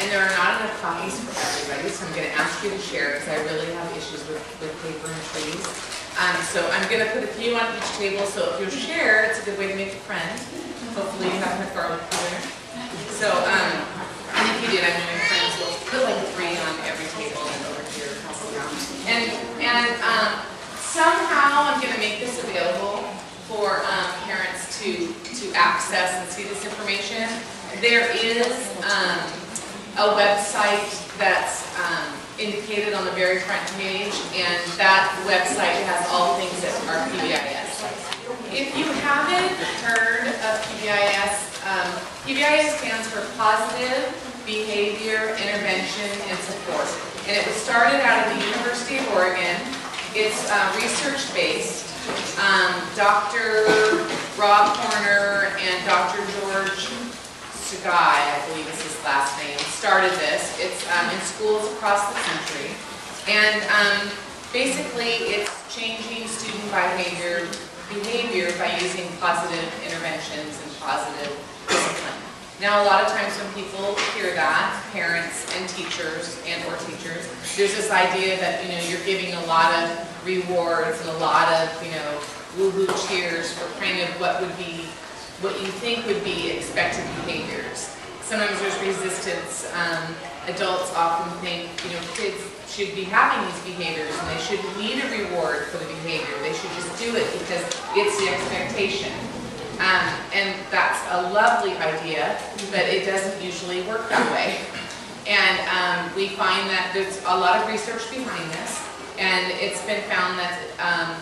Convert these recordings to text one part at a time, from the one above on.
and there are not enough copies for everybody, so I'm going to ask you to share because I really have issues with paper and trees. So I'm going to put a few on each table, so if you'll share, it's a good way to make a friend. Hopefully you have enough garlic for there. So, and if you did, I know your friends will put like 3 on every table and over here, pass it down. And somehow I'm going to make this available for parents to access and see this information. There is a website that's indicated on the very front page, and that website has all things that are PBIS. If you haven't heard of PBIS, PBIS stands for Positive Behavior Intervention and Support, and it was started out of the University of Oregon. It's research-based. Dr. Rob Horner and Dr. George Sagai, I believe is his last name, started this. It's in schools across the country, and basically it's changing student behavior by using positive interventions and positive discipline. Now, a lot of times when people hear that, parents and teachers or teachers, there's this idea that you're giving a lot of rewards and a lot of woohoo cheers for kind of what you think would be expected behaviors. Sometimes there's resistance. Adults often think, kids should be having these behaviors and they shouldn't need a reward for the behavior. They should just do it because it's the expectation. And that's a lovely idea, but it doesn't usually work that way. And we find that there's a lot of research behind this, and it's been found that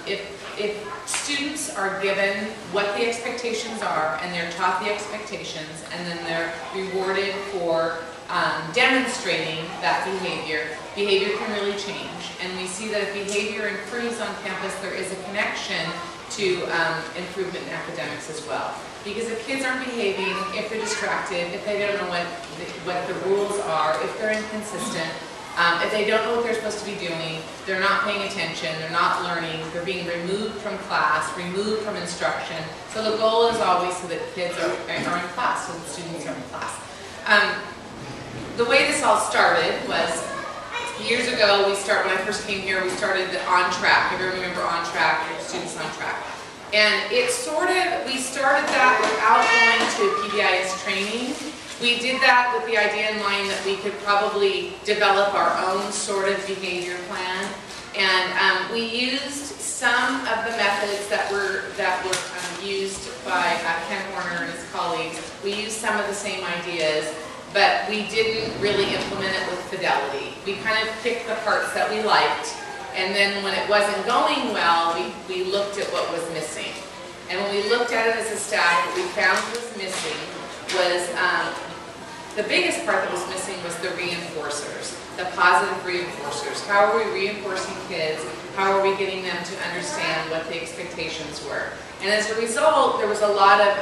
if students are given what the expectations are, and they're taught the expectations, and then they're rewarded for demonstrating that behavior can really change. And we see that if behavior improves on campus, there is a connection to improvement in academics as well. Because if kids aren't behaving, if they're distracted, if they don't know what the rules are, if they're inconsistent, if they don't know what they're supposed to be doing, they're not paying attention, they're not learning, they're being removed from class, removed from instruction. So the goal is always so that kids are in class, so that students are in class. The way this all started was years ago. When I first came here, we started the On Track. Everyone remember On Track, Students on Track. And we started that without going to PBIS training. We did that with the idea in mind that we could probably develop our own sort of behavior plan. And we used some of the methods that were used by Ken Horner and his colleagues. We used some of the same ideas, but we didn't really implement it with fidelity. We kind of picked the parts that we liked, and then when it wasn't going well, we looked at what was missing. And when we looked at it as a staff, what we found was missing was, the biggest part that was missing was the reinforcers, the positive reinforcers. How are we reinforcing kids? How are we getting them to understand what the expectations were? And as a result, there was a lot of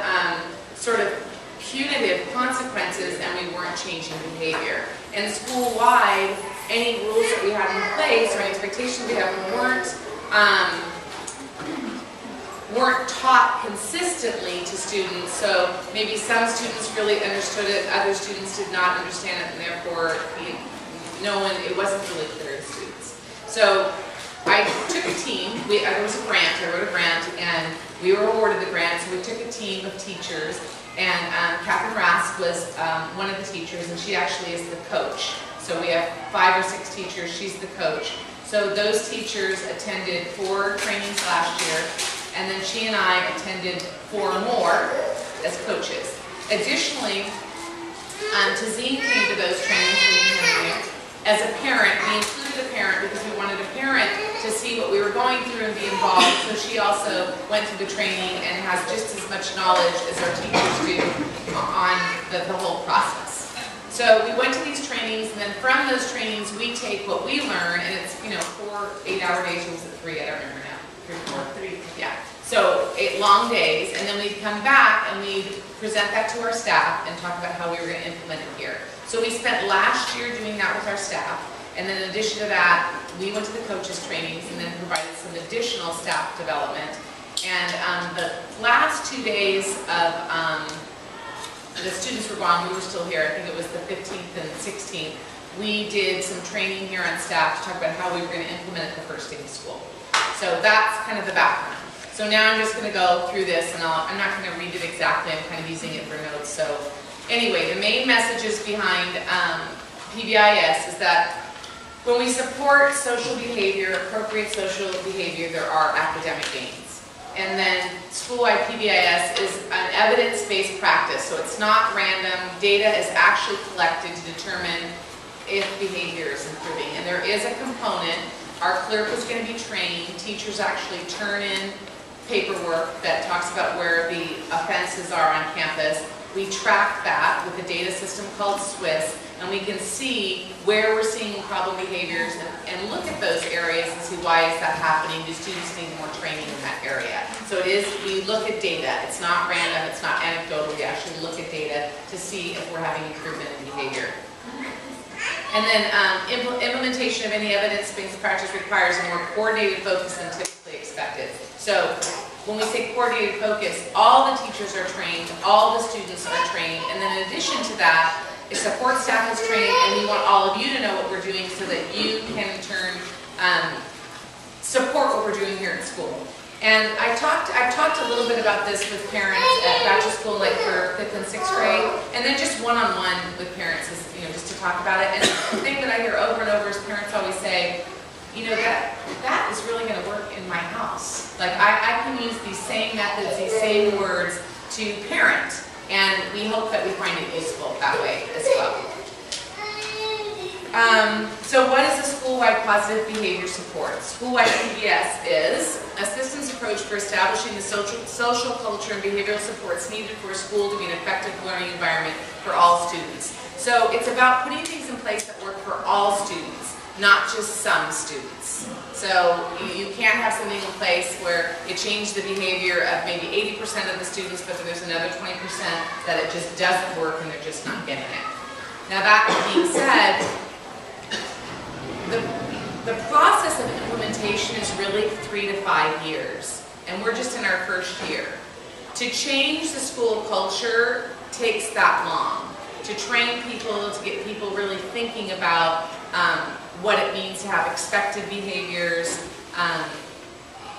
sort of punitive consequences, and we weren't changing behavior. And school-wide, any rules that we had in place or any expectations we had weren't taught consistently to students. So maybe some students really understood it, other students did not understand it, and therefore it wasn't really clear to students. So I took a team. There was a grant. I wrote a grant, and we were awarded the grant. So we took a team of teachers. And Catherine Rask was one of the teachers, and she actually is the coach. So we have 5 or 6 teachers, she's the coach. So those teachers attended 4 trainings last year, and then she and I attended 4 more as coaches. Additionally, Tazeen came to those trainings as a parent. We included a parent because we wanted a parent to see what we were going through and be involved. So she also went through the training and has just as much knowledge as our teachers do on the whole process. So we went to these trainings, and then from those trainings we take what we learn, and it's 4 8-hour days, or was it 3? I don't remember now. 3, yeah. So 8 long days, and then we'd come back and we'd present that to our staff and talk about how we were going to implement it here. So we spent last year doing that with our staff, and then in addition to that, we went to the coaches trainings and then provided some additional staff development. And the last 2 days of the students were gone, we were still here. I think it was the 15th and 16th, we did some training here on staff to talk about how we were going to implement it the first day of school. So that's kind of the background. So now I'm just going to go through this, and I'm not going to read it exactly. I'm kind of using it for notes. So anyway, the main messages behind PBIS is that when we support social behavior, appropriate social behavior, there are academic gains. And then school-wide PBIS is an evidence-based practice, so it's not random. Data is actually collected to determine if behavior is improving. And there is a component. Our clerk is going to be trained. Teachers actually turn in paperwork that talks about where the offenses are on campus. We track that with a data system called SWIS, and we can see where we're seeing problem behaviors and look at those areas and see why is that happening. Do students need more training in that area? So it is, we look at data. It's not random, it's not anecdotal. We actually look at data to see if we're having improvement in behavior. And then implementation of any evidence-based practice requires a more coordinated focus than typically expected. So when we say coordinated focus, all the teachers are trained, all the students are trained, and then in addition to that, the support staff is trained, and we want all of you to know what we're doing so that you can in turn support what we're doing here at school. And I've talked a little bit about this with parents at back to school, like for 5th and 6th grade, and then just one-on-one with parents, is, you know, just to talk about it. And the thing that I hear over and over is parents always say, you know, that is really going to work in my house. Like I can use these same methods, these same words to parent, and we hope that we find it useful that way as well. So what is a school-wide positive behavior support? School-wide PBS is a systems approach for establishing the social, culture, and behavioral supports needed for a school to be an effective learning environment for all students. So it's about putting things in place that work for all students, not just some students. So you can't have something in place where it changed the behavior of maybe 80% of the students, but there's another 20% that it just doesn't work and they're just not getting it. Now that being said, the process of implementation is really 3 to 5 years, and we're just in our first year. To change the school culture takes that long. To train people, to get people really thinking about what it means to have expected behaviors,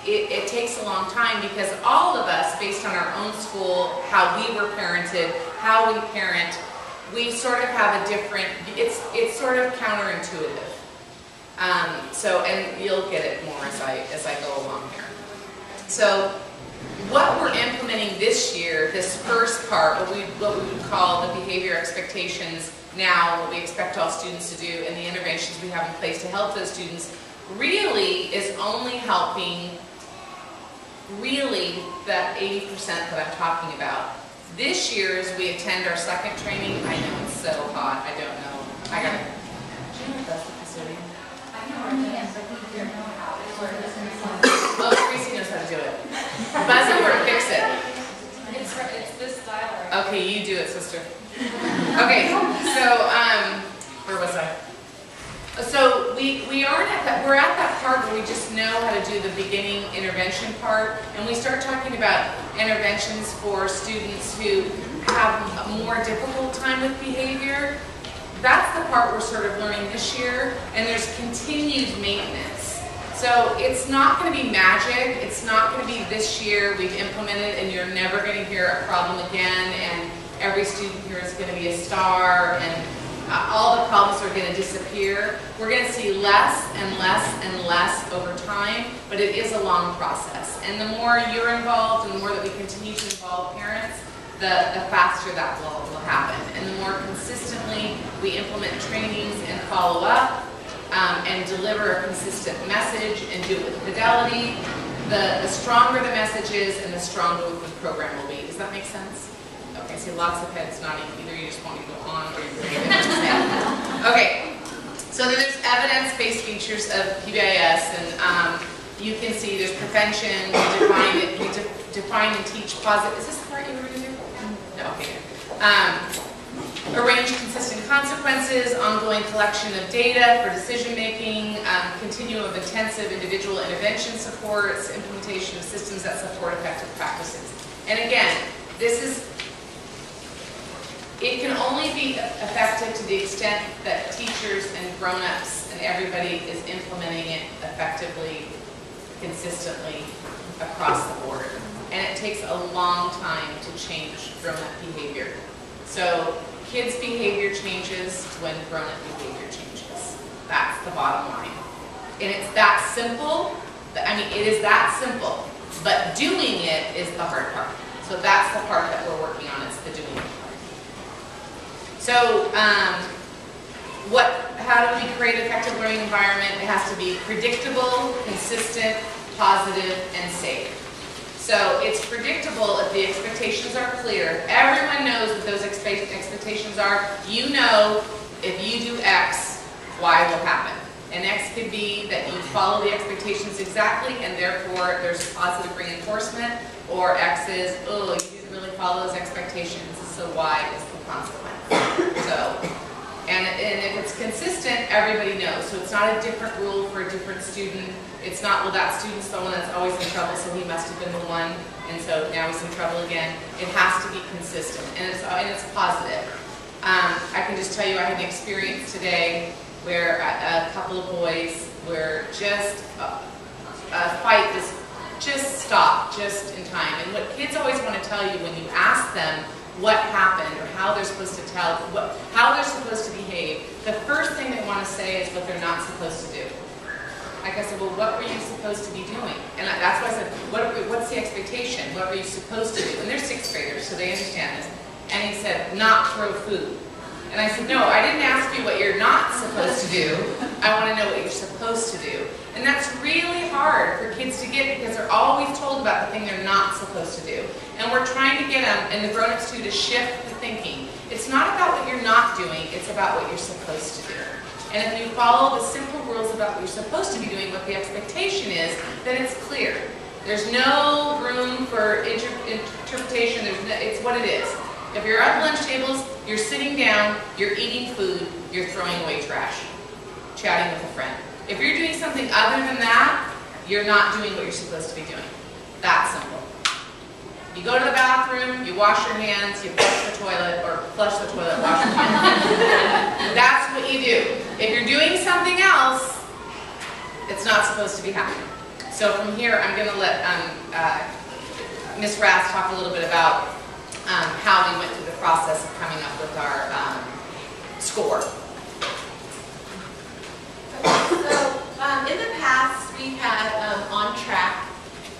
it takes a long time because all of us, based on our own school, how we were parented, how we parent, we sort of have a different, it's sort of counterintuitive. And you'll get it more as I go along here. So what we're implementing this year, this first part, what we would call the behavior expectations now, what we expect all students to do, and the interventions we have in place to help those students, really is only helping really that 80% that I'm talking about. This year, as we attend our second training, I know it's so hot, I don't know. I gotta, do you know if that's the custodian? Oh, Tracy knows how to do it. Buzz over and fix it. It's this dial. Okay, you do it, sister. Okay, so where was I? So we're at that part where we just know how to do the beginning intervention part, and we start talking about interventions for students who have a more difficult time with behavior. That's the part we're sort of learning this year, and there's continued maintenance. So it's not going to be magic. It's not going to be this year we've implemented and you're never going to hear a problem again and every student here is going to be a star and all the problems are going to disappear. We're going to see less and less and less over time, but it is a long process. And the more you're involved and the more that we continue to involve parents, the faster that will happen. And the more consistently we implement trainings and follow up and deliver a consistent message and do it with fidelity, the stronger the message is and the stronger the program will be. Does that make sense? Okay, I see lots of heads nodding. Either you just want me to go on or you're going to get it. Okay, so then there's evidence-based features of PBIS, and you can see there's prevention, we define and teach positive. Is this the part you were going to do? No, okay. Arrange consistent consequences, ongoing collection of data for decision-making, continuum of intensive individual intervention supports, implementation of systems that support effective practices. And again, this is it can only be effective to the extent that teachers and grown-ups and everybody is implementing it effectively, consistently across the board. And it takes a long time to change grown-up behavior. So kids' behavior changes when grown-up behavior changes. That's the bottom line. And it's that simple. I mean, it is that simple. But doing it is the hard part. So that's the part that we're working on, it's the doing it part. So how do we create an effective learning environment? It has to be predictable, consistent, positive, and safe. So it's predictable if the expectations are clear. Everyone knows what those expectations are. You know if you do X, Y will happen. And X could be that you follow the expectations exactly and therefore there's positive reinforcement, or X is, oh, you didn't really follow those expectations, so Y is the consequence. So, and if it's consistent, everybody knows. So it's not a different rule for a different student. It's not, well, that student's the one that's always in trouble, so he must have been the one, and so now he's in trouble again. It has to be consistent, and it's positive. I can just tell you I had an experience today where a couple of boys were just, a fight just stopped just in time. And what kids always want to tell you when you ask them what happened or how they're supposed to tell, how they're supposed to behave, the first thing they want to say is what they're not supposed to do. Like I said, well, what were you supposed to be doing? And that's why I said, what's the expectation? What were you supposed to do? And they're 6th graders, so they understand this. And he said, not throw food. And I said, no, I didn't ask you what you're not supposed to do. I want to know what you're supposed to do. And that's really hard for kids to get because they're always told about the thing they're not supposed to do. And we're trying to get them, and the grown-ups too, to shift the thinking. It's not about what you're not doing, it's about what you're supposed to do. And if you follow the simple rules about what you're supposed to be doing, what the expectation is, then it's clear. There's no room for interpretation. It's what it is. If you're at lunch tables, you're sitting down, you're eating food, you're throwing away trash, chatting with a friend. If you're doing something other than that, you're not doing what you're supposed to be doing. That simple. You go to the bathroom, you wash your hands, you flush the toilet, or flush the toilet, wash your hands. That's what you do. If you're doing something else, it's not supposed to be happening. So from here, I'm going to let Ms. Rath talk a little bit about how we went through the process of coming up with our score. So in the past, we had On Track,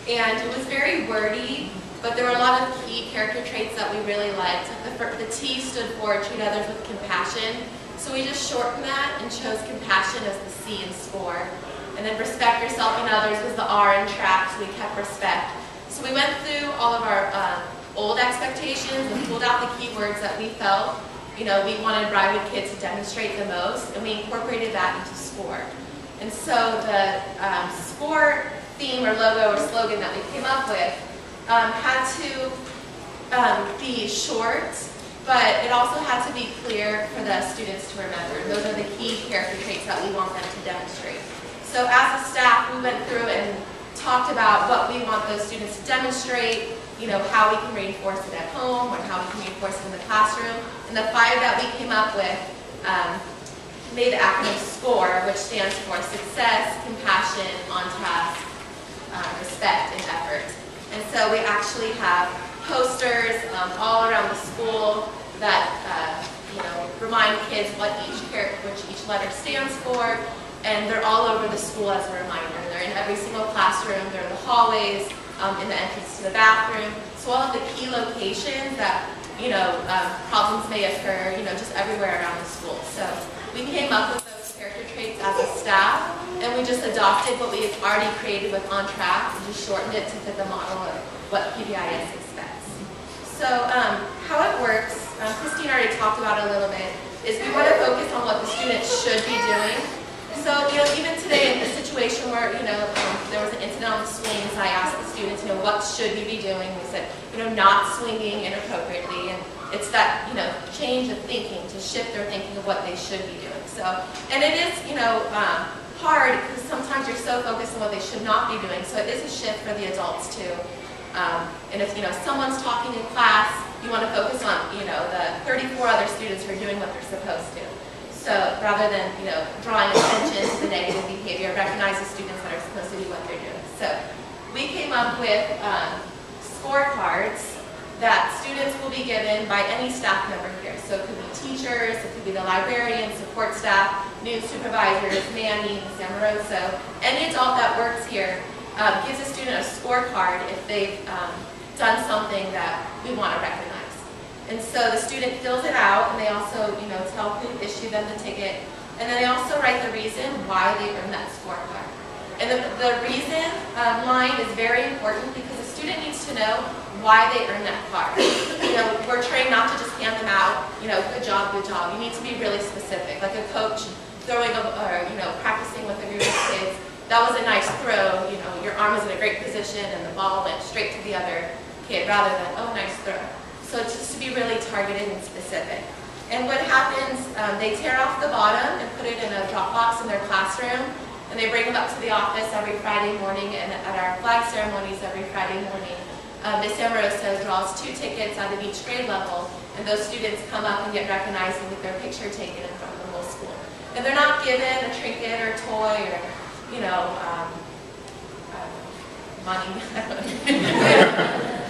and it was very wordy, but there were a lot of key character traits that we really liked. The T stood for treat others with compassion, so we just shortened that and chose compassion as the C in score. And then respect yourself and others was the R in Track, so we kept respect. So we went through all of our old expectations and pulled out the keywords that we felt, we wanted Brywood kids to demonstrate the most, and we incorporated that into score. And so the score theme or logo or slogan that we came up with had to be short, but it also had to be clear for the students to remember. Those are the key character traits that we want them to demonstrate. So as a staff, we went through and talked about what we want those students to demonstrate, how we can reinforce it at home or how we can reinforce it in the classroom. And the 5 that we came up with made the acronym SCORE, which stands for Success, Compassion, On Task, Respect, and Effort. And so we actually have posters all around the school that remind kids what each letter stands for, and they're all over the school as a reminder. They're in every single classroom, they're in the hallways, in the entrance to the bathroom. So all of the key locations that problems may occur, just everywhere around the school. So we came up with those character traits as a staff, and we just adopted what we had already created with On Track and just shortened it to fit the model of what PBIS expects. So how it works, Christine already talked about it a little bit, is we want to focus on what the students should be doing. So even today in the situation where there was an incident on the swings, I asked the students, what should we be doing? We said, not swinging inappropriately, and it's that change of thinking to shift their thinking of what they should be doing. So, and it is hard because sometimes you're so focused on what they should not be doing. So it is a shift for the adults too. And if someone's talking in class you want to focus on, the 34 other students who are doing what they're supposed to. So rather than, drawing attention to the negative behavior, recognize the students that are supposed to do what they're doing. So we came up with scorecards that students will be given by any staff member here. So it could be teachers, it could be the librarian, support staff, new supervisors, Manny, Ms. Amoroso. Any adult that works here gives a student a scorecard if they've done something that we want to recognize. And so the student fills it out, and they also, tell who issued them the ticket, and then they also write the reason why they earned that scorecard. And the reason line is very important because the student needs to know why they earned that card. We're trained not to just hand them out, good job, good job. You need to be really specific, like a coach throwing practicing with a group of kids. That was a nice throw, your arm was in a great position and the ball went straight to the other kid rather than, oh, nice throw. So it's just to be really targeted and specific. And what happens, they tear off the bottom and put it in a Dropbox in their classroom, and they bring them up to the office every Friday morning, and at our flag ceremonies every Friday morning, Ms. Amoroso draws 2 tickets out of each grade level, and those students come up and get recognized and get their picture taken in front of the whole school. And they're not given a trinket or a toy or, money.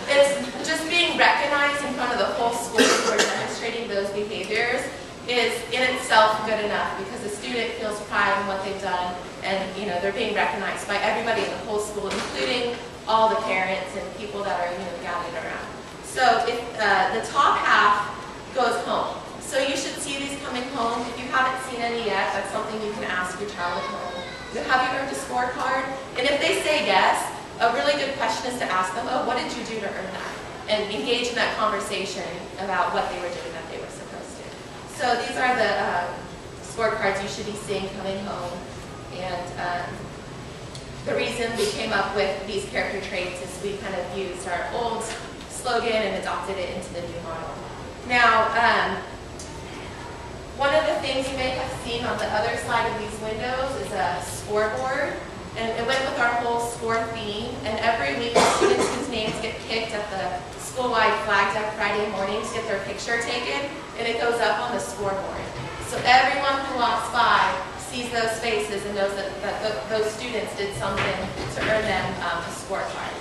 It's just being recognized in front of the whole school for demonstrating those behaviors is in itself good enough because the student feels pride in what they've done, and they're being recognized by everybody in the whole school, including all the parents and people that are gathered around. So if the top half goes home. So you should see these coming home. If you haven't seen any yet, that's something you can ask your child at home. Have you earned a scorecard? And if they say yes, a really good question is to ask them, oh, what did you do to earn that? And engage in that conversation about what they were doing that they were supposed to. So these are the scorecards you should be seeing coming home. And the reason we came up with these character traits is we kind of used our old slogan and adopted it into the new model. Now, one of the things you may have seen on the other side of these windows is a scoreboard. And it went with our whole score theme. And every week, the students whose names get picked at the school-wide flag deck Friday mornings get their picture taken, and it goes up on the scoreboard. So everyone who walks by sees those faces and knows that those students did something to earn them a scorecard.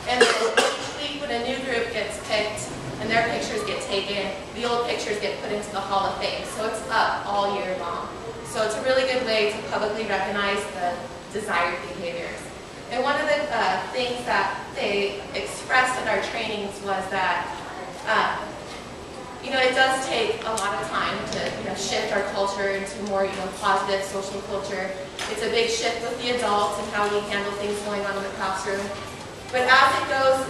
And then each week, when a new group gets picked and their pictures get taken, the old pictures get put into the Hall of Fame. So it's up all year long. So it's a really good way to publicly recognize the desired behaviors. And one of the things that they expressed in our trainings was that, it does take a lot of time to shift our culture into more positive social culture. It's a big shift with the adults and how we handle things going on in the classroom. But as it goes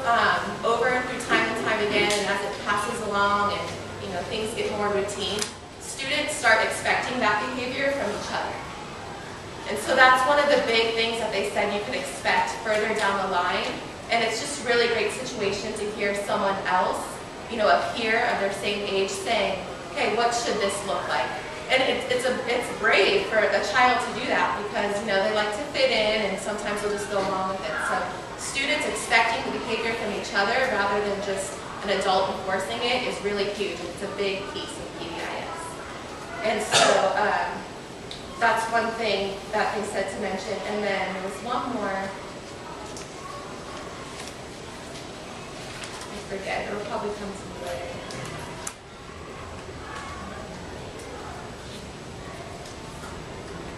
over and through time and time again, and as it passes along and things get more routine, students start expecting that behavior from each other. And so that's one of the big things that they said you could expect further down the line. And it's just really great situation to hear someone else, a peer of their same age saying, okay, what should this look like? And it's brave for a child to do that because, they like to fit in and sometimes they'll just go along with it. So students expecting the behavior from each other rather than just an adult enforcing it is really huge. It's a big piece of PBIS. And so, that's one thing that they said to mention. And then there was one more. I forget. It will probably come to me later.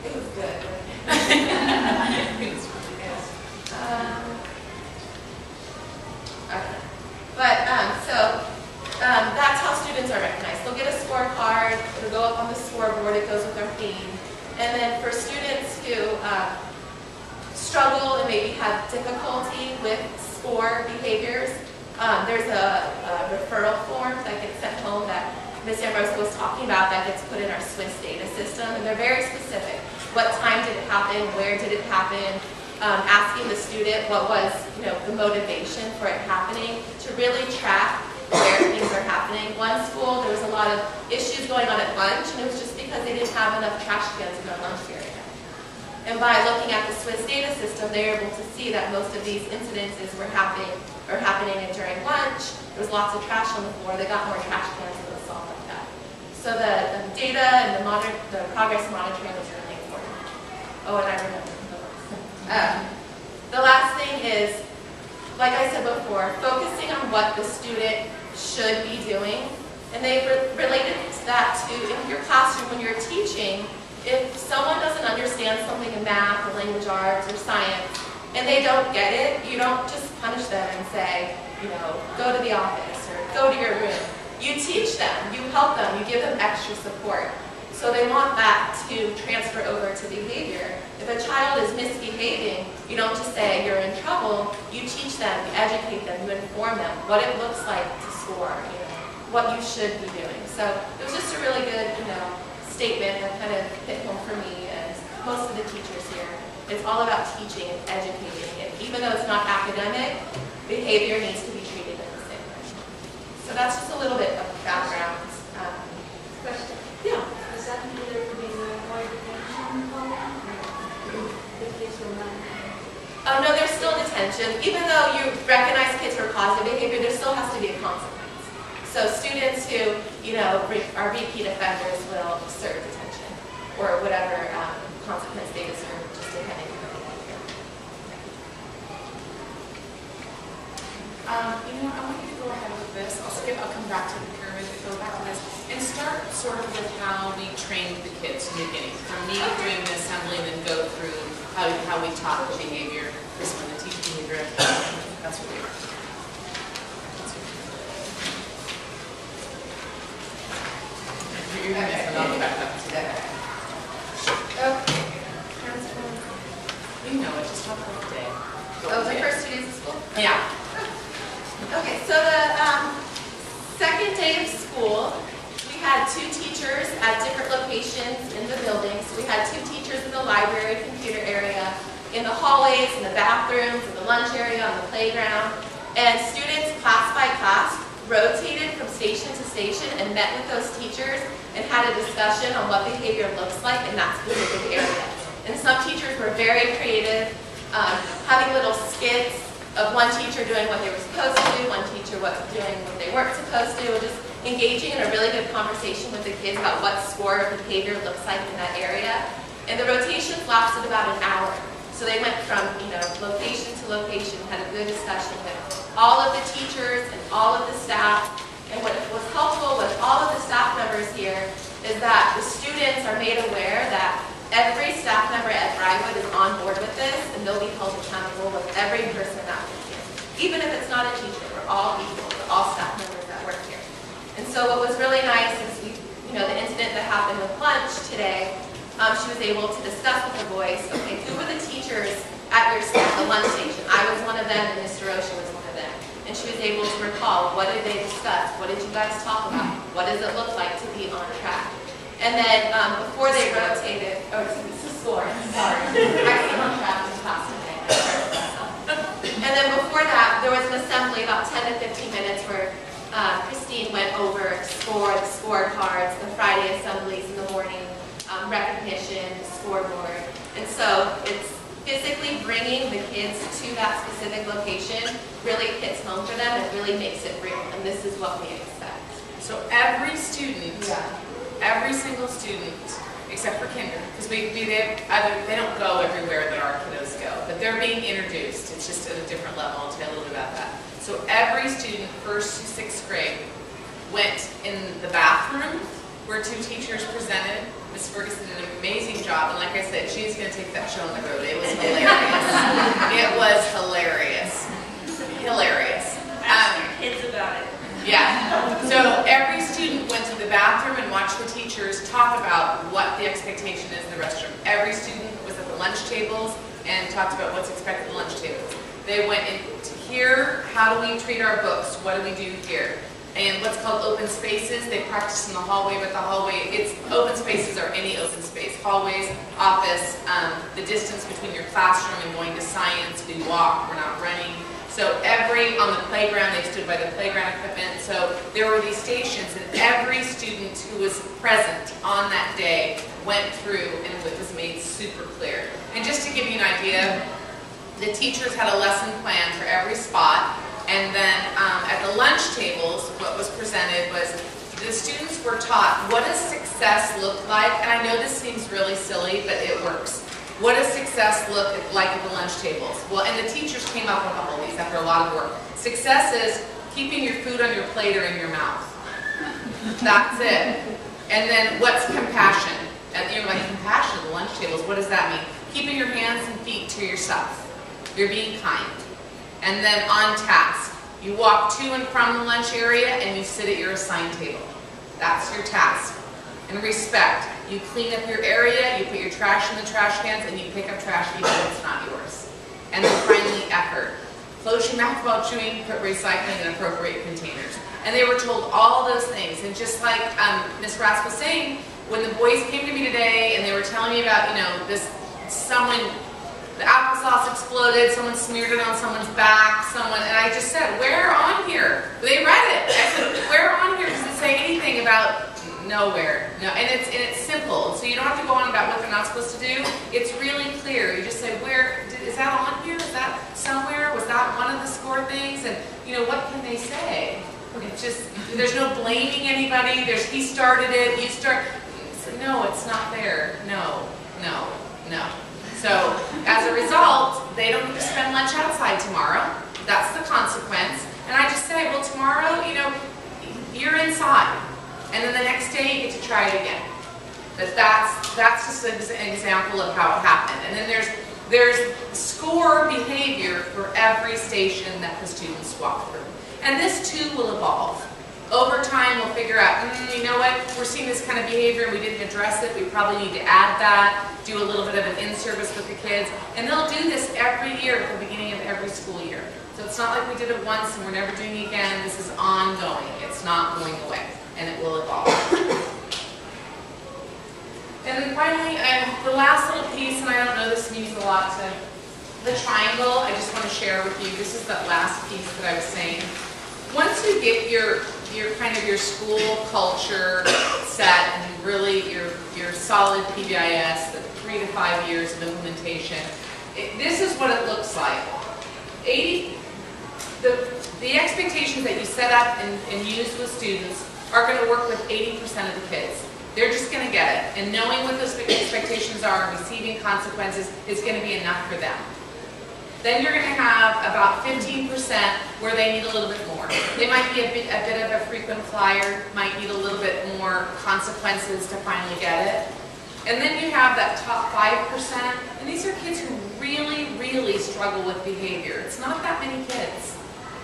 It was good. It was really good. Okay. But that's how students are recognized. They'll get a scorecard. It'll go up on the scoreboard. It goes with their theme. And then for students who struggle and maybe have difficulty with score behaviors, there's a referral form that gets sent home that Ms. Amoroso was talking about that gets put in our Swiss data system. And they're very specific. What time did it happen? Where did it happen? Asking the student what was the motivation for it happening to really track where things are happening. One school, there was a lot of issues going on at lunch, and it was just because they didn't have enough trash cans in their lunch area. And by looking at the Swiss data system, they were able to see that most of these incidences were happening during lunch. There was lots of trash on the floor. They got more trash cans and it was solved like that. So the data and the progress monitoring was really important. Oh, and I remember. The last thing is, like I said before, focusing on what the student should be doing. And they related that to in your classroom when you're teaching, if someone doesn't understand something in math or language arts or science and they don't get it, you don't just punish them and say, you know, go to the office or go to your room. You teach them, you help them, you give them extra support. So they want that to transfer over to behavior. If a child is misbehaving, you don't just say you're in trouble, you teach them, you educate them, you inform them what it looks like to score, you know, what you should be doing. So it was just a really good, you know, statement that kind of hit home for me and most of the teachers here. It's all about teaching and educating. And even though it's not academic, behavior needs to be treated in the same way. So that's just a little bit of background. Question. Yeah. Does that mean there could be no more detention involved? The kids were not. Oh no, there's still detention. Even though you recognize kids for positive behavior, there still has to be a consequence. So students who, you know, are repeat offenders will serve detention or whatever consequence they deserve, just depending on their behavior. You know, I want you to go ahead with this. I'll come back to the pyramid, go back to this, and start sort of with how we trained the kids from the beginning. From me doing the assembly, and then go through how we taught the behavior. This one, the teach behavior. That's what we are. You're going to I'll go back up to that. Okay. You know it, just talk about the day. Oh, the first 2 days of school? Yeah. Okay, so the second day of school, we had 2 teachers at different locations in the building. So we had 2 teachers in the library, computer area, in the hallways, in the bathrooms, in the lunch area, on the playground. And students, class by class, rotated from station to station and met with those teachers and had a discussion on what behavior looks like in that specific area. And some teachers were very creative, having little skits of one teacher doing what they were supposed to do, one teacher doing what they weren't supposed to do, and just engaging in a really good conversation with the kids about what score of behavior looks like in that area. And the rotations lasted about an hour. So they went from, you know, location to location, had a good discussion with all of the teachers and all of the staff. And what was helpful with all of the staff members here is that the students are made aware that every staff member at Brywood is on board with this, and they'll be held accountable with every person that works here. Even if it's not a teacher, we're all equal, we're all staff members that work here. And so what was really nice is, you know, the incident that happened with lunch today, she was able to discuss with her boys, okay, who were the teachers at the lunch station? I was one of them, and Mr. Osha was one of them. And she was able to recall, what did they discuss? What did you guys talk about? What does it look like to be on track? And then before they rotated, oh, excuse me, score, sorry. I came on track in class today. And then before that, there was an assembly, about 10 to 15 minutes, where Christine went over the scorecards, the Friday assemblies in the morning, recognition, scoreboard. And so it's physically bringing the kids to that specific location really hits home for them and really makes it real. And this is what we expect. So every student, every single student, except for kinder, because they don't go everywhere that our kiddos go, but they're being introduced. It's just at a different level. I'll tell you a little bit about that. So every student, 1st to 6th grade, went in the bathroom where 2 teachers presented. Ms. Ferguson did an amazing job, and like I said, she's going to take that show on the road. It was hilarious. It was hilarious. Hilarious. Ask your kids about it. Yeah. So every student went to the bathroom and watched the teachers talk about what the expectation is in the restroom. Every student was at the lunch tables and talked about what's expected at the lunch tables. They went into here, how do we treat our books? What do we do here? And what's called open spaces, they practice in the hallway, but the hallway, open spaces are any open space. Hallways, office, the distance between your classroom and going to science, we walk, we're not running. So on the playground, they stood by the playground equipment. So there were these stations, and every student who was present on that day went through and it was made super clear. And just to give you an idea, the teachers had a lesson plan for every spot, and then at the lunch tables, what was presented was the students were taught what does success look like, and I know this seems really silly, but it works. What does success look like at the lunch tables? Well, and the teachers came up with all of these after a lot of work. Success is keeping your food on your plate or in your mouth. That's it. And then what's compassion? You're like, compassion at the lunch tables, what does that mean? Keeping your hands and feet to yourself. You're being kind. And then on task. You walk to and from the lunch area and you sit at your assigned table. That's your task. And respect. You clean up your area, you put your trash in the trash cans, and you pick up trash even if it's not yours. And then finally, effort. Close your mouth while chewing, put recycling in appropriate containers. And they were told all those things. And just like Ms. Rask was saying, when the boys came to me today and they were telling me about, the applesauce exploded, someone smeared it on someone's back, and I just said, where on here? They read it. I said, where on here does it say anything about nowhere? No, and it's simple. So you don't have to go on about what they're not supposed to do. It's really clear. You just say, is that on here? Is that somewhere? Was that one of the score things? And what can they say? It's just, there's no blaming anybody. He started it, you start. No, it's not there. No. So, as a result, they don't get to spend lunch outside tomorrow. That's the consequence. And I just say, well, tomorrow, you're inside. And then the next day, you get to try it again. That's just an example of how it happened. And then there's score behavior for every station that the students walk through. And this too will evolve. Over time, we'll figure out, you know what, we're seeing this kind of behavior and we didn't address it. We probably need to add that, do a little bit of an in-service with the kids. And they'll do this every year at the beginning of every school year. So it's not like we did it once and we're never doing it again. This is ongoing. It's not going away. And it will evolve. And then finally, the last little piece, and I don't know this means a lot to the triangle, I just want to share with you. This is that last piece that I was saying. Once you get your school culture set and really your solid PBIS, the 3 to 5 years of implementation, this is what it looks like. The expectations that you set up and use with students are going to work with 80% of the kids. They're just going to get it. And knowing what those expectations are and receiving consequences is going to be enough for them. Then you're going to have about 15% where they need a little bit more. They might be a bit of a frequent flyer, might need a little bit more consequences to finally get it. And then you have that top 5%, and these are kids who really, really struggle with behavior. It's not that many kids.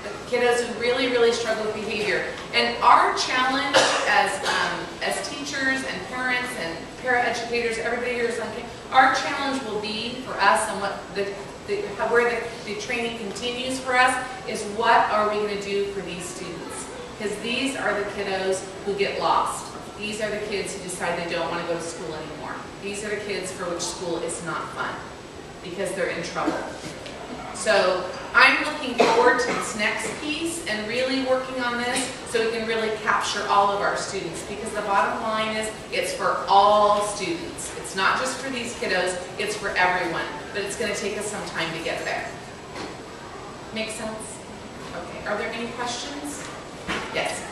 The kiddos who really, really struggle with behavior. And our challenge as teachers and parents and paraeducators, everybody here is on campus, our challenge will be for us and where the training continues for us is what are we going to do for these students? Because these are the kiddos who get lost. These are the kids who decide they don't want to go to school anymore. These are the kids for which school is not fun because they're in trouble. So I'm looking forward to this next piece and really working on this so we can really capture all of our students, because the bottom line is it's for all students. It's not just for these kiddos, it's for everyone. But it's going to take us some time to get there. Make sense? Okay. Are there any questions? Yes?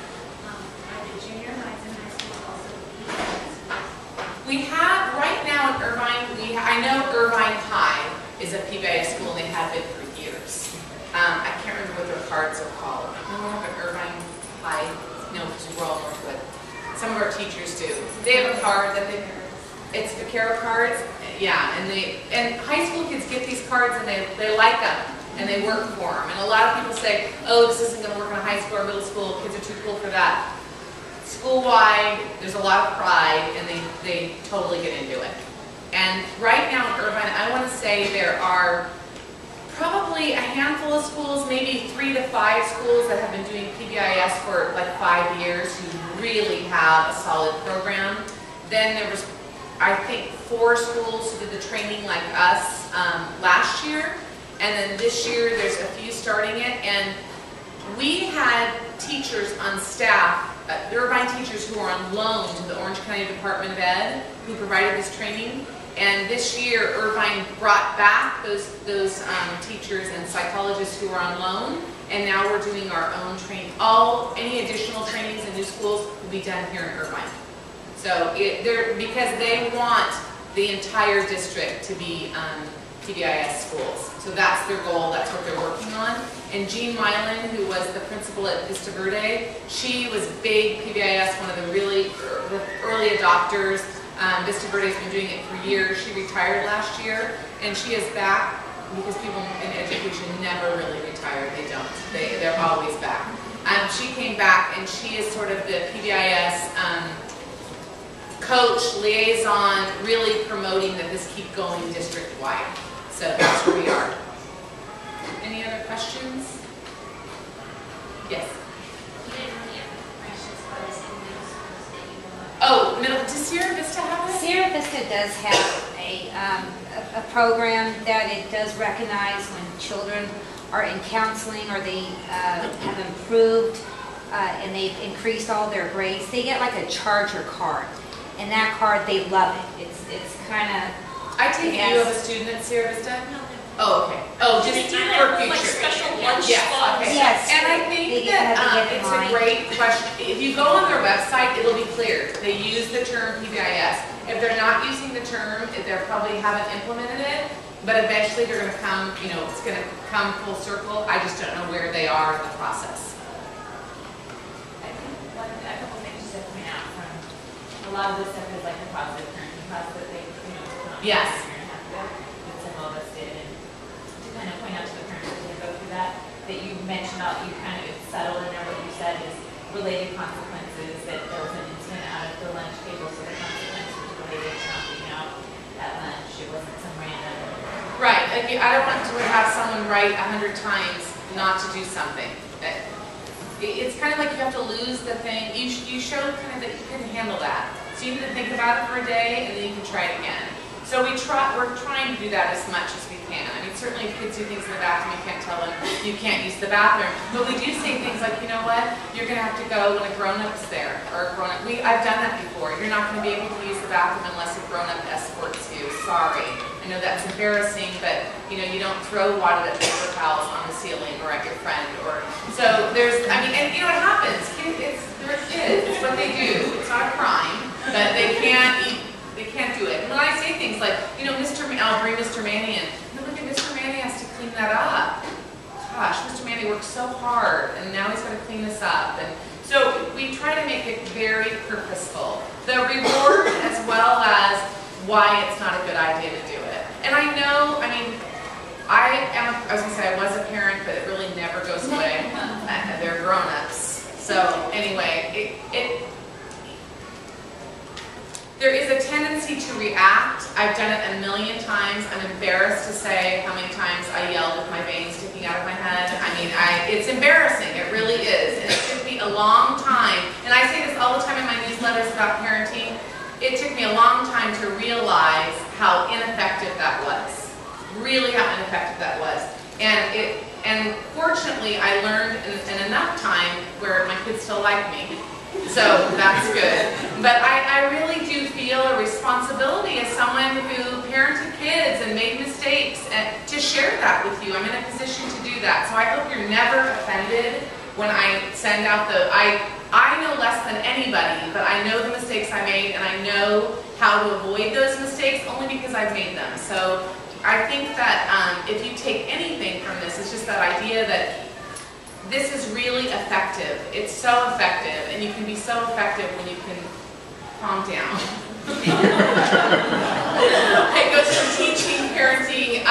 Are the junior highs and high schools also PBIS? We have, right now in Irvine, I know Irvine High is a PBIS school and they have been for years. I can't remember what their cards are called. No, we have an Irvine High, no, which is Royal Northwood. Some of our teachers do. They have a card that it's the Vaquero cards, yeah, and high school kids get these cards and they like them and they work for them. And a lot of people say, oh, this isn't going to work in a high school or middle school, kids are too cool for that. School-wide, there's a lot of pride and they totally get into it. And right now in Irvine, I want to say there are probably a handful of schools, maybe 3 to 5 schools that have been doing PBIS for like 5 years who really have a solid program. Then there was, I think, 4 schools who did the training like us last year. And then this year there's a few starting it. And we had teachers on staff Irvine teachers who are on loan to the Orange County Department of Ed, who provided this training. And this year, Irvine brought back those teachers and psychologists who were on loan, and now we're doing our own training. Any additional trainings in new schools will be done here in Irvine. So because they want the entire district to be PBIS schools. So that's their goal, that's what they're working on. And Jean Mylan, who was the principal at Vista Verde, she was big PBIS, one of the really early adopters. Vista Verde's been doing it for years. She retired last year, and she is back because people in education never really retire. They don't. They're always back. She came back, and she is sort of the PBIS coach, liaison, really promoting that this keep going district-wide. So that's where we are. Any other questions? Yes? Oh, does Sierra Vista have it? Sierra Vista does have a program that it does recognize when children are in counseling or they have improved and they've increased all their grades. They get like a charger card, and that card, they love it. It's kind of. I take it you have a student at Sierra Vista? Oh, okay. Oh, just for future. Like special lunch yes, spots. okay. Yes. And I think that it's a great question. If you go on their website, it'll be clear. They use the term PBIS. If they're not using the term, they probably haven't implemented it. But eventually they're going to come, it's going to come full circle. I just don't know where they are in the process. I think a couple things just to point out from a lot of this stuff is like the positive parenting class that they, Yes. that some of us did, and to kind of point out to the parents that didn't go through that you mentioned you kind of settled in there what you said is related consequences, that there was an incident out at the lunch table, so the consequence was related to not being out at lunch. It wasn't some random. Right. Like I don't want to have someone write 100 times not to do something. It's kind of like you have to lose the thing. You show kind of that you can handle that. So you need to think about it for a day, and then you can try it again. So we're trying to do that as much as we can. I mean, certainly if kids do things in the bathroom, you can't tell them you can't use the bathroom. But we do say things like, you know what, you're going to have to go when a grown-up's there, or a grown-up. I've done that before. You're not going to be able to use the bathroom unless a grown-up escorts you. Sorry. I know that's embarrassing, but you don't throw water at paper towels on the ceiling or at your friend. So there's, and it happens. They're kids. It's what they do. It's not a crime, but they can't eat. They can't do it. And when I say things like, I'll bring Mr. Manny in. Look at Mr. Manny has to clean that up. Gosh, Mr. Manny worked so hard, and now he's got to clean this up. And so we try to make it very purposeful. The reward as well as why it's not a good idea to do it. And I know, I was going to say I was a parent, but it really never goes away. They're grown-ups. So anyway, there is a tendency to react. I've done it a million times. I'm embarrassed to say how many times I yelled with my veins sticking out of my head. It's embarrassing. It really is. And it took me a long time. And I say this all the time in my newsletters about parenting. It took me a long time to realize how ineffective that was. Really how ineffective that was. And fortunately, I learned in enough time where my kids still like me. So that's good. But I really do feel a responsibility as someone who parented kids and made mistakes to share that with you. I'm in a position to do that. So I hope you're never offended when I send out I know less than anybody, but I know the mistakes I made, and I know how to avoid those mistakes only because I've made them. So I think that if you take anything from this, it's just that idea that this is really effective. It's so effective, and you can be so effective when you can calm down. It goes from teaching, parenting,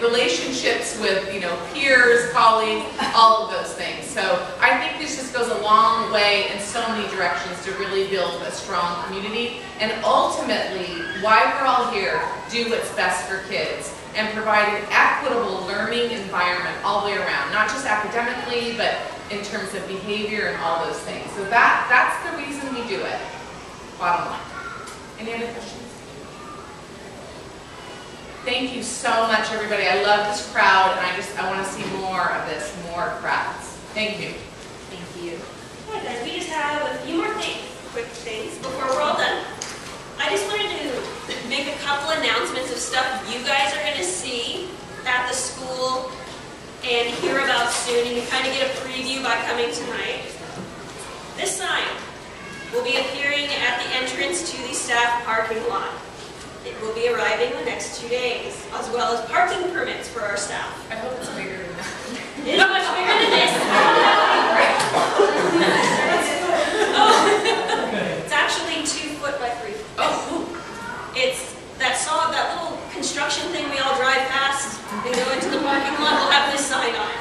relationships with peers, colleagues, all of those things. So I think this just goes a long way in so many directions to really build a strong community, and ultimately, why we're all here, do what's best for kids and provide an equitable learning environment all the way around, not just academically, but in terms of behavior and all those things. So that's the reason we do it, bottom line. Any other questions? Thank you so much, everybody. I love this crowd, and I want to see more of this, more crowds. Thank you. Thank you. Hi guys, we just have a few more things, quick things, before we're all done. I just wanted to make a couple announcements of stuff you guys are going to see at the school and hear about soon. You can kind of get a preview by coming tonight. This sign will be appearing at the entrance to the staff parking lot. It will be arriving in the next 2 days, as well as parking permits for our staff. I hope it's bigger than that. It is much bigger than this. It's actually 2 foot by 3 foot. Oh, It's that little construction thing we all drive past and go into the parking lot. We'll have this sign on it.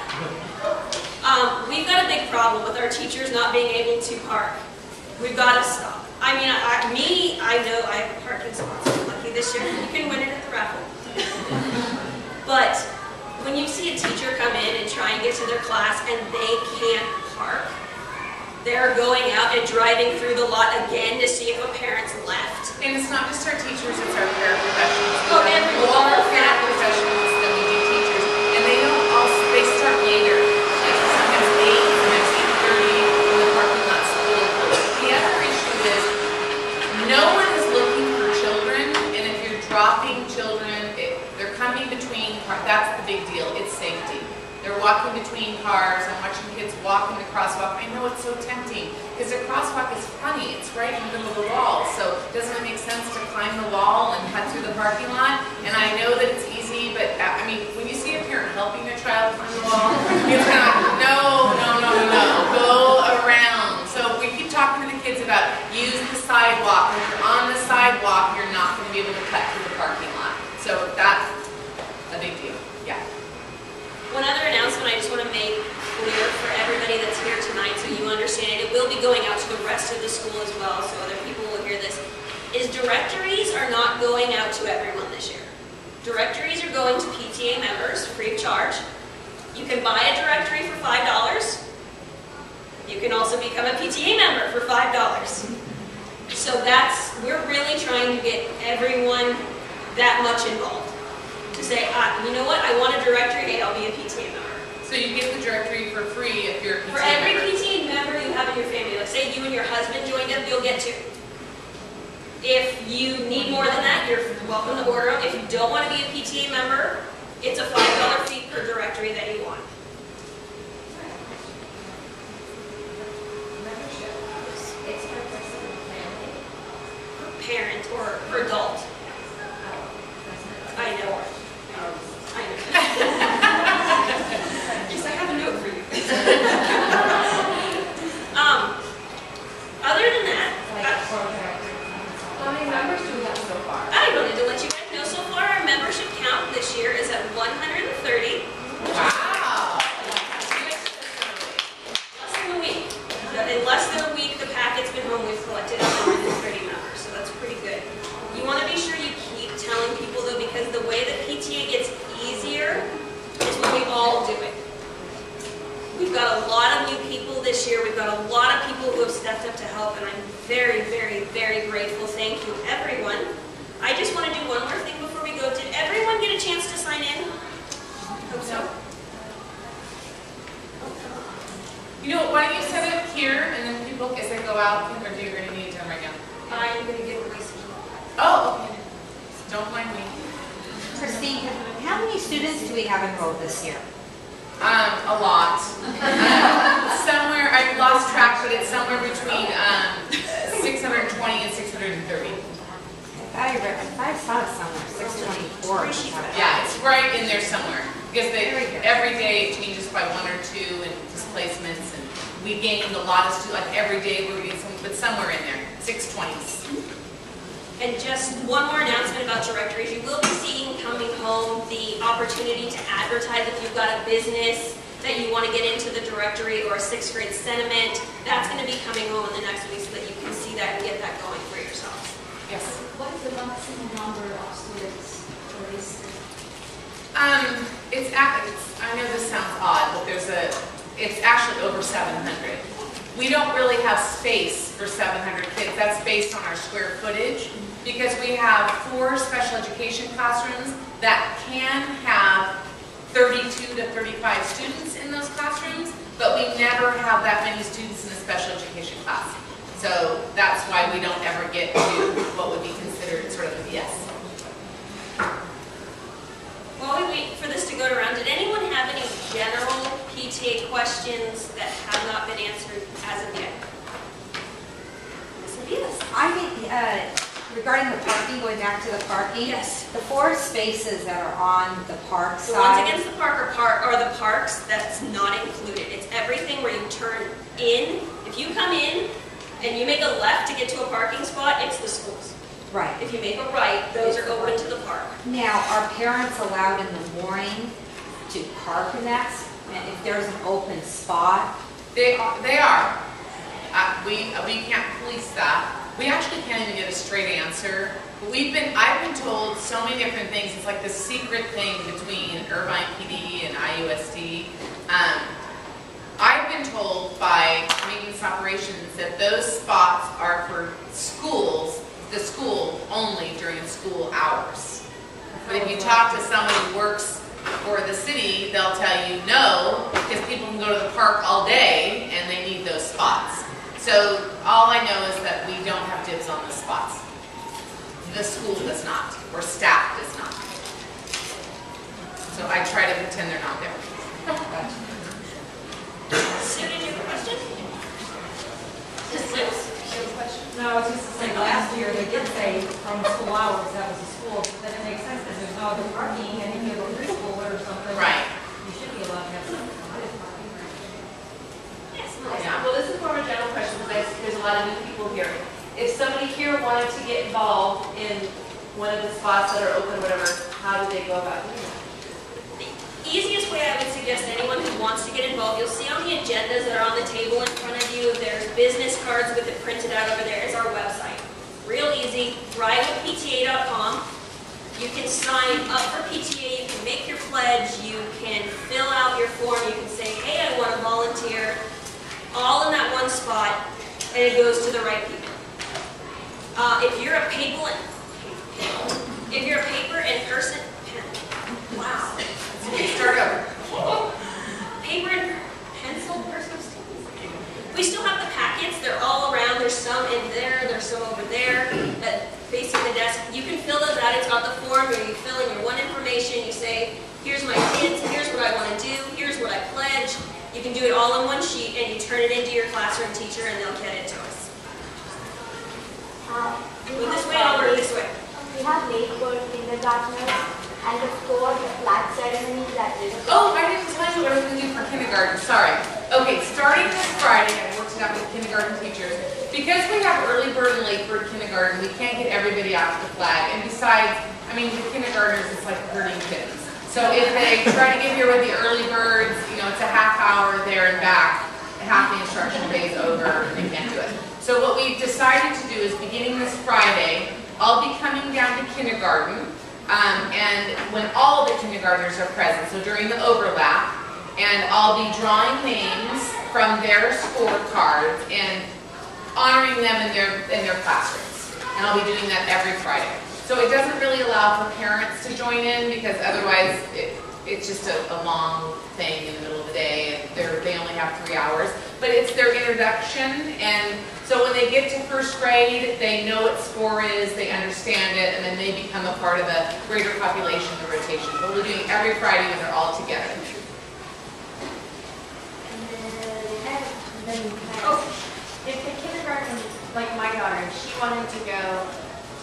We've got a big problem with our teachers not being able to park. We've got to stop. I mean, I know I have a parking spot. So I'm lucky this year. You can win it at the raffle. But when you see a teacher come in and try and get to their class and they can't park, they're going out and driving through the lot again to see if a parent's left. and it's not just our teachers, it's our paraprofessionals. Oh, everyone. All our paraprofessionals that we do teachers, and they don't also, they start later. Like sometimes 8, sometimes 8:30 when the parking lot's full. The other issue is, no one is looking for children, and if you're dropping children, they're coming between cars. That's the big deal, it's safety. They're walking between cars. I'm watching kids walk in the crosswalk. I know it's so tempting because the crosswalk is funny. It's right in the middle of the wall. So doesn't it make sense to climb the wall and cut through the parking lot? And I know that it's easy, but I mean, when you see a parent helping their child climb the wall, it's kind of like, no, go around. So we keep talking to the kids about use the sidewalk. When you're on the sidewalk, you're not going to be able to cut through the parking lot. So that's a big deal. Yeah. One other announcement I just want to make clear for everybody that's here tonight so you understand it. It will be going out to the rest of the school as well, so other people will hear this. Is directories are not going out to everyone this year. Directories are going to PTA members free of charge. You can buy a directory for $5. You can also become a PTA member for $5. So we're really trying to get everyone that much involved. To say, you know what, I want a directory, hey, I'll be a PTA member. So you get the directory for free if you're a PTA For every member. PTA member you have in your family, like say you and your husband joined up, you'll get 2. If you need more than that, you're welcome to order them. If you don't want to be a PTA member, it's a $5 fee per directory that you want. It's per person, family. Per parent or per adult. I know. I know. Yes, I have a note for you. Other than that, How many members do we have so far? I wanted to let you guys know so far our membership count this year is at 130. Wow. Less than a week. In less than a week, the packet's been home. We've collected 130 members, so that's pretty good. You want to be sure you keep telling people though, because the way that PTA gets easier is when we all do it. We've got a lot of new people this year. We've got a lot of people who have stepped up to help, and I'm very, very, very grateful. Thank you, everyone. I just want to do one more thing before we go. Did everyone get a chance to sign in? Hope so. You know, why don't you set it here, and then people, as they go out, or do you really need it done right now? I'm going to give away some. Oh, okay. Don't mind me. Christine, how many students do we have enrolled this year? A lot. Somewhere, I've lost track, but it's somewhere between 620 and 630. I saw it somewhere, 624. Yeah, it's right in there somewhere. Because every day it changes by 1 or 2 and displacements, and we gained a lot of students, like every day we're getting some, but somewhere in there, 620s. And just one more announcement about directories. You will be seeing coming home the opportunity to advertise if you've got a business that you want to get into the directory or a 6th grade sentiment. That's going to be coming home in the next week so that you can see that and get that going for yourselves. Yes. What is the maximum number of students for this? I know this sounds odd, but it's actually over 700. We don't really have space for 700 kids. That's based on our square footage because we have 4 special education classrooms that can have 32 to 35 students in those classrooms, but we never have that many students in a special education class. So that's why we don't ever get to what would be considered sort of a yes. While we wait for this to go around, did anyone have any general PTA questions that have not been answered as of yet? Yes. I think, regarding the parking, going back to the parking. Yes. The 4 spaces that are on the park The ones side. against the park are the parks, that's not included. It's everything where you turn in. If you come in and you make a left to get to a parking spot, it's the schools. Right. If you make a right, those are open to the park. Now, are parents allowed in the morning to park in that, and if there's an open spot? They are. We can't police that. We actually can't even get a straight answer. I've been told so many different things. It's like the secret thing between Irvine PD and IUSD. I've been told by maintenance operations that those spots are for schools, the school only during school hours. But if you talk to someone who works for the city, they'll tell you no, because people can go to the park all day and they need those spots. So all I know is that we don't have dibs on the spots. The school does not, or staff does not. So I try to pretend they're not there. Sue, did you have a question? No, I was just saying, last year they did say from school hours, that was a school, but then it makes sense because there's no other parking, and if you have a preschool or something. Right. You should be allowed to have some. Yes, Yeah, well, this is more of a general question because there's a lot of new people here. If somebody here wanted to get involved in one of the spots that are open, whatever, how do they go about doing that? The easiest way I would suggest anyone who wants to get involved, you'll see on the agendas that are on the table in front of you, there's business cards with it printed out over there is our website. Real easy, BrywoodPTA.com. You can sign up for PTA, you can make your pledge, you can fill out your form, you can say, hey, I want to volunteer, all in that one spot, and it goes to the right people. If you're a paper and person, wow. Start over. Paper and pencil person. We still have the packets. They're all around. There's some in there. There's some over there. Facing the desk. You can fill those out. It's got the form where you fill in your one information. You say, here's my kids. Here's what I want to do. Here's what I pledge. You can do it all in one sheet, and you turn it into your classroom teacher, and they'll get it to us. Go this way, I'll work this way. We have late for kindergartners and the flag ceremony that is. Oh, I didn't tell you what I was going to do for kindergarten. Sorry. Okay, starting this Friday, I worked it out with kindergarten teachers. Because we have early bird and late bird kindergarten, we can't get everybody out to the flag. And besides, I mean, the kindergartners, it's like herding kittens. So if they try to get here with the early birds, you know, it's a half hour there and back. Half the instruction day is over, and they can't do it. So what we've decided to do is, beginning this Friday, I'll be coming down to kindergarten, and when all the kindergartners are present, so during the overlap, and I'll be drawing names from their scorecards and honoring them in their classrooms. And I'll be doing that every Friday. So it doesn't really allow for parents to join in, because otherwise it's just a long thing in the middle of the day, and they only have 3 hours. But it's their introduction, and so when they get to first grade, they know what score is, they understand it, and then they become a part of the greater population, the rotation. But we're doing every Friday when they're all together. If the kindergarten, like my daughter, she wanted to go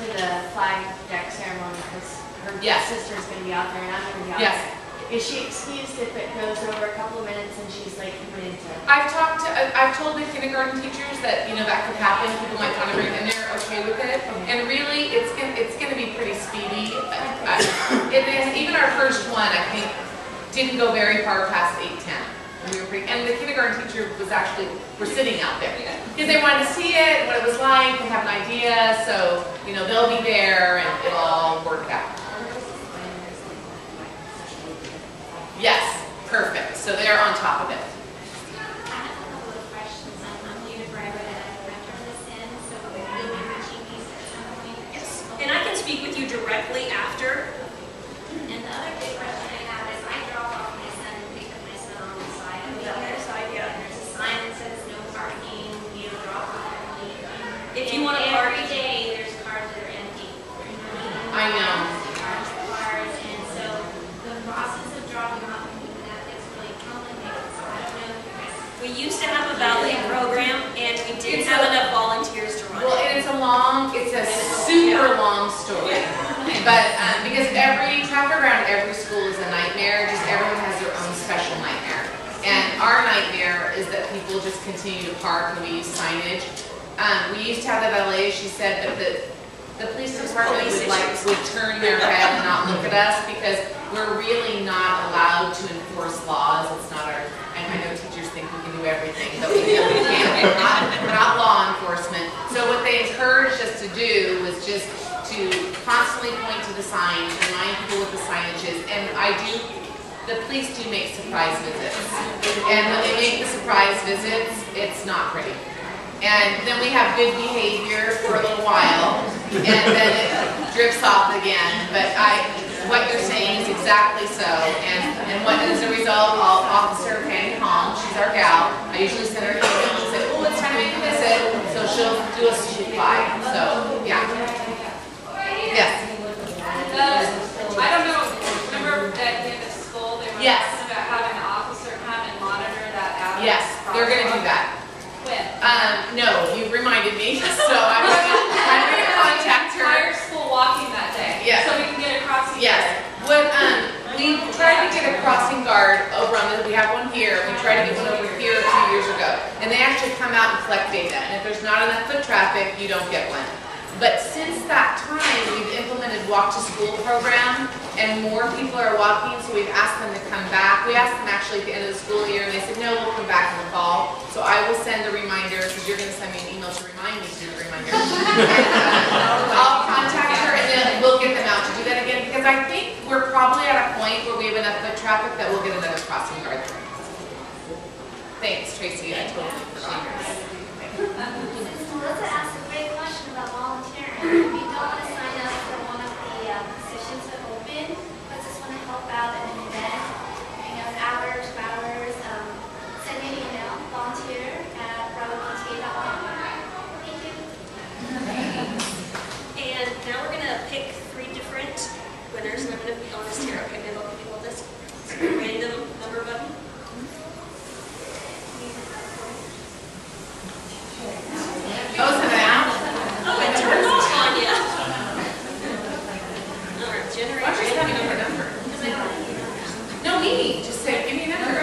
to the flag deck ceremony because her sister's going to be out there and I'm going to be out there. Is she excused if it goes over a couple of minutes and she's like committed to? I've told the kindergarten teachers that, you know, that could happen. People might want to bring it, and they're okay with it. And really, it's going to be pretty speedy. Even our first one, I think, didn't go very far past 8:10. And the kindergarten teacher we're sitting out there because they wanted to see it, what it was like, and have an idea. So, you know, they'll be there and it'll all work out. Yes, perfect. So they're on top of it. I have a couple of questions. I'm new to Brywood and I've turned this in, so will you be reaching these at some point? Yes. And I can speak with you directly after. And the other big question I have is I drop off my son and pick up my son on the side. On the other side, there's a sign that says no parking, you know, drop off only. We used to have a ballet program, and we didn't have enough volunteers to run Well, it. and it's a super long story. But because every traffic around every school is a nightmare, just everyone has their own special nightmare. And our nightmare is that people just continue to park and we use signage. We used to have the ballet, she said, but the police department would turn their head and not look at us because we're really not allowed to enforce laws. It's not our, and I know teachers think we can do everything, but we really can't. We're not law enforcement. So what they encouraged us to do was just to constantly point to the signs, remind people what the signage is, and the police do make surprise visits. And when they make the surprise visits, it's not pretty. And then we have good behavior for a little while, and then it drifts off again. But what you're saying is exactly so. And what as a result, Officer Penny Hong, she's our gal, I usually send her an email and say, oh, it's time to make a visit. So she'll do a swoop by. So, yeah. Yes. I don't know, remember at the end of school, they were Yes. talking about having an officer come and monitor that out? Yes, they're going to do that. When? No, you reminded me, so I'm going to contact her. Entire school walking that day. Yes. So we can get a crossing Yes. guard. We tried to get a crossing guard over on we have one here. We tried to get one over here 2 years ago. And they actually come out and collect data. And if there's not enough foot traffic, you don't get one. But since that time, we've implemented walk to school program and more people are walking, so we've asked them to come back. We asked them actually at the end of the school year and they said, no, we'll come back in the fall. So I will send a reminder, because you're going to send me an email to remind me to do the reminder. And, I'll contact her and then we'll get them out to do that again, because I think we're probably at a point where we have enough foot traffic that we'll get another crossing guard. Thanks, Tracy. I totally forgot. Melissa asked a great question about volunteering. If you don't want to sign up for one of the positions that open, but just want to help out at an event, an hour, 2 hours, send me an email, volunteer@brywoodpta.com. Thank you. And now we're going to pick 3 different winners, and I'm going to be honest here, okay, maybe I'll control this. Random number button. Oh, is it out? Oh, it turned off on you. All right, generate. Why don't you just have me know her number? No, me. Just say, give me a number.